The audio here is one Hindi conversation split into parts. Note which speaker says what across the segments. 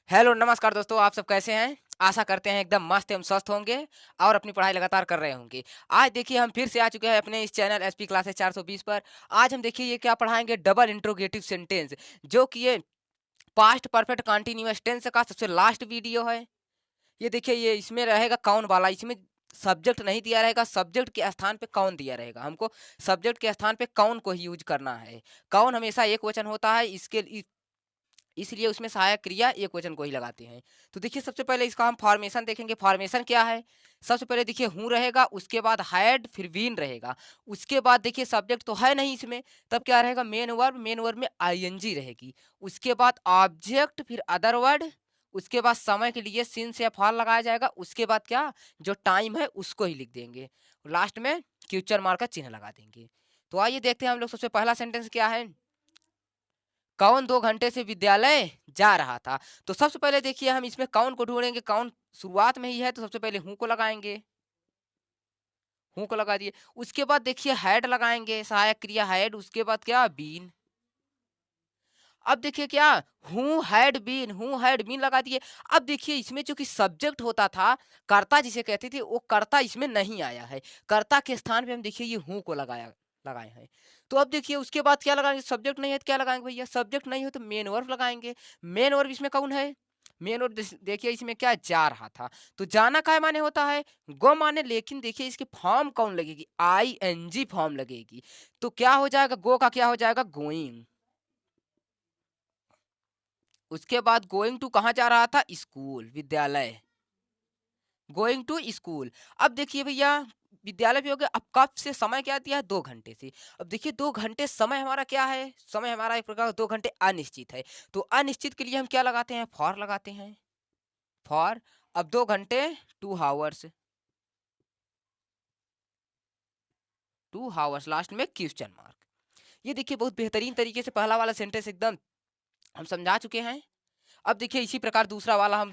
Speaker 1: हेलो नमस्कार दोस्तों, आप सब कैसे हैं? आशा करते हैं एकदम मस्त एवं स्वस्थ होंगे और अपनी पढ़ाई लगातार कर रहे होंगे। आज देखिए हम फिर से आ चुके हैं अपने इस चैनल एसपी क्लासेस 420 पर। आज हम देखिए ये क्या पढ़ाएँगे, डबल इंट्रोगेटिव सेंटेंस, जो कि ये पास्ट परफेक्ट कंटीन्यूअस टेंस का सबसे लास्ट वीडियो है। ये देखिए ये इसमें रहेगा कौन वाला, इसमें सब्जेक्ट नहीं दिया रहेगा, सब्जेक्ट के स्थान पे कौन दिया रहेगा। हमको सब्जेक्ट के स्थान पे कौन को ही यूज़ करना है। कौन हमेशा एकवचन होता है, इसलिए उसमें सहायक क्रिया एकवचन को ही लगाते हैं। तो देखिए सबसे पहले इसका हम फॉर्मेशन देखेंगे। फॉर्मेशन क्या है? सबसे पहले देखिए हूँ रहेगा, उसके बाद हैड, फिर बीन रहेगा। उसके बाद देखिए सब्जेक्ट तो है नहीं इसमें, तब क्या रहेगा? मेन वर्ब में आईएनजी रहेगी। उसके बाद ऑब्जेक्ट, फिर अदर वर्ड, उसके बाद समय के लिए सिंस या फॉर लगाया जाएगा। उसके बाद क्या, जो टाइम है उसको ही लिख देंगे। लास्ट में क्वेश्चन मार्क का चिन्ह लगा देंगे। तो आइए देखते हैं हम लोग सबसे पहला सेंटेंस क्या है। कौन 2 घंटे से विद्यालय जा रहा था। तो सबसे पहले देखिए हम इसमें कौन को ढूँढेंगे, कौन शुरुआत में ही है तो सबसे पहले हूँ को लगाएँगे। हूँ को लगा दिए। उसके बाद देखिए हैड लगाएँगे, सहायक क्रिया हैड, उसके बाद क्या, बीन। अब देखिए क्या, हूँ हैड बीन लगा दिए। अब देखिए इसमें जो कि सब्जेक्ट होता था, कर्ता जिसे कहते थे, वो कर्ता इसमें नहीं आया है। कर्ता के स्थान पे हम देखिए ये हूँ को लगाए हैं। तो अब देखिए उसके बाद क्या लगाएँगे, सब्जेक्ट नहीं है तो क्या लगाएँगे भैया? सब्जेक्ट नहीं हो तो मेन वर्ब लगाएँगे। मेन वर्ब इसमें कौन है? मेन वर्ब देखिए इसमें क्या, जा रहा था। तो जाना काय माने होता है? गो माने, लेकिन देखिए इसकी फॉर्म कौन लगेगी? आईएनजी फॉर्म लगेगी। तो क्या हो जाएगा, गो का क्या हो जाएगा? गोइंग। उसके बाद गोइंग टू कहाँ जा रहा था? स्कूल, विद्यालय। Going to school. अब देखिए भैया विद्यालय भी हो गया। अब कब से समय क्या दिया है? 2 घंटे से। अब देखिए 2 घंटे समय हमारा क्या है? समय हमारा एक प्रकार का 2 घंटे अनिश्चित है। तो अनिश्चित के लिए हम क्या लगाते हैं? फॉर लगाते हैं। फॉर। अब 2 घंटे 2 हावर्स। 2 हावर्स लास्ट में क्वेश्चन मार्क। ये देखिए बहुत बेहतरीन तरीके से पहला वाला सेंटेंस एकदम हम समझा चुके हैं। अब देखिए इसी प्रकार दूसरा वाला हम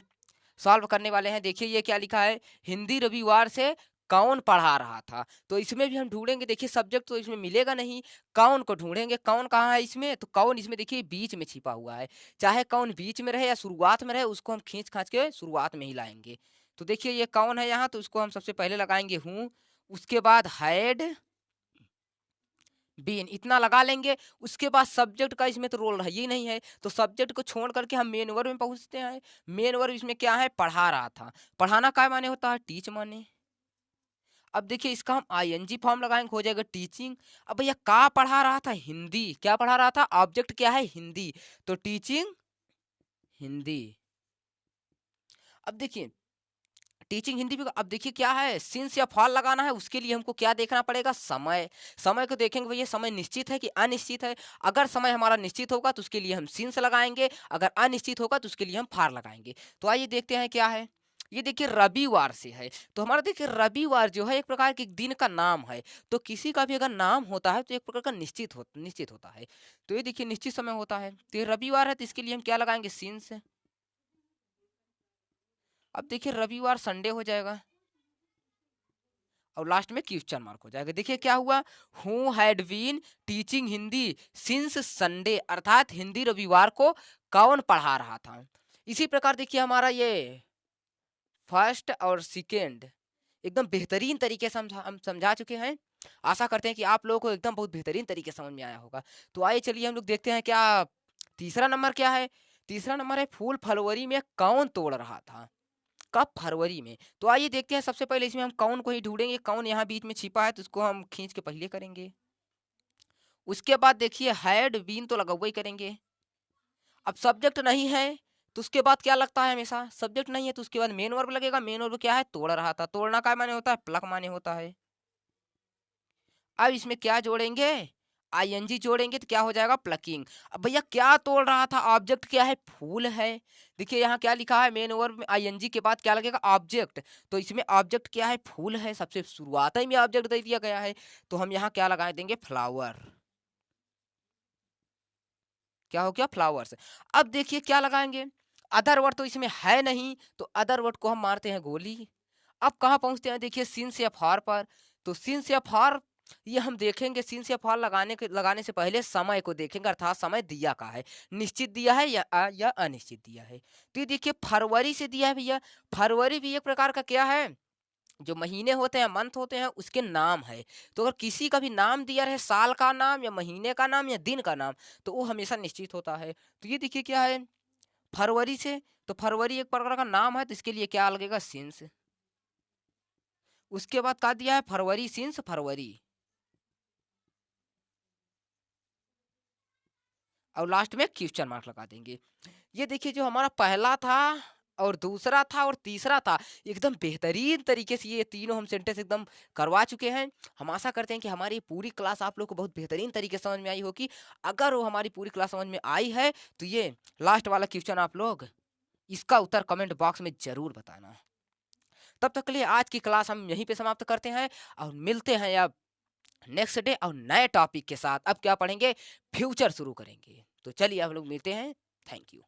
Speaker 1: सॉल्व करने वाले हैं। देखिए ये क्या लिखा है, हिंदी रविवार से कौन पढ़ा रहा था। तो इसमें भी हम ढूंढेंगे, देखिए सब्जेक्ट तो इसमें मिलेगा नहीं, कौन को ढूंढेंगे। कौन कहाँ है इसमें? तो कौन इसमें देखिए बीच में छिपा हुआ है। चाहे कौन बीच में रहे या शुरुआत में रहे, उसको हम खींच खांच के शुरुआत में ही लाएंगे। तो देखिए ये कौन है यहाँ, तो उसको हम सबसे पहले लगाएंगे हूँ। उसके बाद हैड बीन, इतना लगा लेंगे। उसके बाद सब्जेक्ट का इसमें तो रोल ही नहीं है, तो सब्जेक्ट को छोड़ करके हम मेन वर्ब में पहुंचते हैं। मेन वर्ब इसमें क्या है? पढ़ा रहा था। पढ़ाना काय माने होता है? टीच माने। अब देखिए इसका हम आईएनजी फॉर्म लगाएंगे, हो जाएगा टीचिंग। अब भैया का पढ़ा रहा था? हिंदी। क्या पढ़ा रहा था? ऑब्जेक्ट क्या है? हिंदी। तो टीचिंग हिंदी। अब देखिए टीचिंग हिंदी भी। अब देखिए क्या है, सिंस या फॉल लगाना है, उसके लिए हमको क्या देखना पड़ेगा? समय। समय को देखेंगे भैया, समय निश्चित है कि अनिश्चित है। अगर समय हमारा निश्चित होगा तो उसके लिए हम सिंस लगाएंगे, अगर अनिश्चित होगा तो उसके लिए हम फार लगाएंगे। तो आइए देखते हैं क्या है। ये देखिए रविवार से है, तो हमारा देखिए रविवार जो है एक प्रकार के दिन का नाम है। तो किसी का भी अगर नाम होता है तो एक प्रकार का निश्चित होता है। तो ये देखिए निश्चित समय होता है, तो ये रविवार है तो इसके लिए हम क्या लगाएंगे? सिंस। अब देखिए रविवार संडे हो जाएगा और लास्ट में क्वेश्चन मार्क हो जाएगा। देखिए क्या हुआ, who had been teaching Hindi since Sunday, अर्थात हिंदी रविवार को कौन पढ़ा रहा था। इसी प्रकार देखिए हमारा ये फर्स्ट और सेकेंड एकदम बेहतरीन तरीके से हम समझा चुके हैं। आशा करते हैं कि आप लोगों को एकदम बहुत बेहतरीन तरीके से समझ में आया होगा। तो आइए चलिए हम लोग देखते हैं क्या तीसरा नंबर क्या है। तीसरा नंबर है, फूल फरवरी में कौन तोड़ रहा था। कब? फरवरी में। तो आइए देखते हैं, सबसे पहले इसमें हम कौन को ही ढूंढेंगे। कौन यहाँ बीच में छिपा है तो उसको हम खींच के पहले करेंगे। उसके बाद देखिए हैड बीन तो लगा हुआ ही करेंगे। अब सब्जेक्ट नहीं है तो उसके बाद क्या लगता है? हमेशा सब्जेक्ट नहीं है तो उसके बाद मेन वर्ब लगेगा। मेन वर्ब क्या है? तोड़ रहा था। तोड़ना का माने होता है? प्लक माने होता है। अब इसमें क्या जोड़ेंगे? आईएनजी जोड़ेंगे तो क्या हो जाएगा? प्लकिंग। अब भैया क्या तोड़ रहा था? ऑब्जेक्ट क्या है? फूल है। देखिए यहाँ क्या लिखा है, मेन वर्ब में आईएनजी के बाद क्या लगेगा? ऑब्जेक्ट। तो इसमें ऑब्जेक्ट क्या है? फूल है। सबसे शुरुआत में ऑब्जेक्ट दे दिया गया है, तो हम यहाँ क्या लगा देंगे? फ्लावर। क्या हो गया? फ्लावर्स। अब देखिए क्या लगाएंगे, अदर वर्ड तो इसमें है नहीं, तो अदर वर्ड को हम मारते हैं गोली। अब कहाँ पहुंचते हैं? देखिए सिंस या फॉर पर। तो सिंस या फॉर ये हम देखेंगे सिंस या फॉर लगाने से पहले समय को देखेंगे, अर्थात समय दिया का है, निश्चित दिया है या अनिश्चित दिया है। तो ये देखिए फरवरी से दिया है भैया, फरवरी भी एक प्रकार का क्या है, जो महीने होते हैं, मंथ होते हैं, उसके नाम है। तो अगर किसी का भी नाम दिया रहे, साल का नाम या महीने का नाम या दिन का नाम, तो वो हमेशा निश्चित होता है। तो ये देखिए क्या है, फरवरी से, तो फरवरी एक प्रकार का नाम है, तो इसके लिए क्या लगेगा, सिंस। उसके बाद क्या दिया है, फरवरी सिंस फरवरी, और लास्ट में क्वेश्चन मार्क लगा देंगे। ये देखिए जो हमारा पहला था और दूसरा था और तीसरा था, एकदम बेहतरीन तरीके से ये तीनों हम सेंटेंस एकदम करवा चुके हैं। हम आशा करते हैं कि हमारी पूरी क्लास आप लोग को बहुत बेहतरीन तरीके से समझ में आई होगी। अगर वो हमारी पूरी क्लास समझ में आई है, तो ये लास्ट वाला क्वेश्चन आप लोग इसका उत्तर कमेंट बॉक्स में ज़रूर बताना। तब तक के लिए आज की क्लास हम यहीं पे समाप्त करते हैं और मिलते हैं अब नेक्स्ट डे और नए टॉपिक के साथ। अब क्या पढ़ेंगे, फ्यूचर शुरू करेंगे। तो चलिए हम लोग मिलते हैं। Thank you.